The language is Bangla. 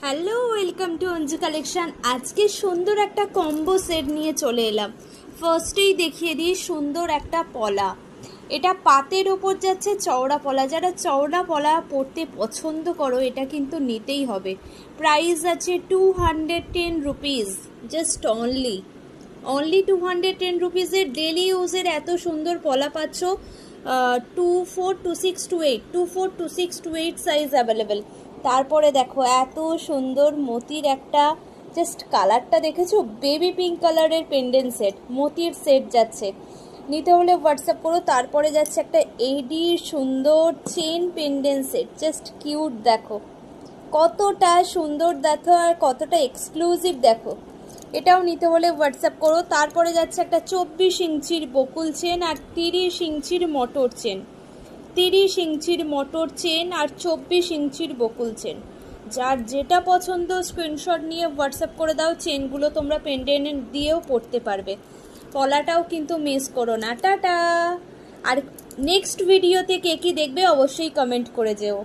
Hello, welcome to Anju collection. আজকে সুন্দর একটা কম্বো সেট নিয়ে চলে এলাম। ফার্স্টেই দেখিয়ে দিই সুন্দর একটা পলা। এটা পাতের ওপর যাচ্ছে চওড়া পলা। যারা চওড়া পলা পরতে পছন্দ করো এটা কিন্তু নিতেই হবে। প্রাইস আছে 210 রুপিস, জাস্ট অনলি 210 রুপিসের ডেলি ইউজের এত সুন্দর পলা পাচ্ছ। 24, 26, 28, 24, 26, 28 সাইজ অ্যাভেলেবেল। তারপরে দেখো এত সুন্দর মতির একটা, জাস্ট কালারটা দেখেছো, বেবি পিঙ্ক কালারের পেন্ডেন্ট সেট, মতির সেট যাচ্ছে। নিতে হলে হোয়াটসঅ্যাপ করো। তারপরে যাচ্ছে একটা এডির সুন্দর chain pendant set, just cute. দেখো কতটা সুন্দর, দেখো আর কতটা এক্সক্লুসিভ দেখো। এটাও নিতে হলে হোয়াটসঅ্যাপ করো। তারপরে যাচ্ছে একটা 24 ইঞ্চির বকুল চেন আর 30 ইঞ্চির মটর চেন, 30 ইঞ্চির মটর চেন আর 24 ইঞ্চির বকুল চেন। যার যেটা পছন্দ স্ক্রিনশট নিয়ে হোয়াটসঅ্যাপ করে দাও। চেনগুলো তোমরা পেন্ডেন্ট দিয়েও পড়তে পারবে। পলাটাও কিন্তু মিস করো না। টাটা। আর নেক্সট ভিডিওতে কে কী দেখবে অবশ্যই কমেন্ট করে যেও।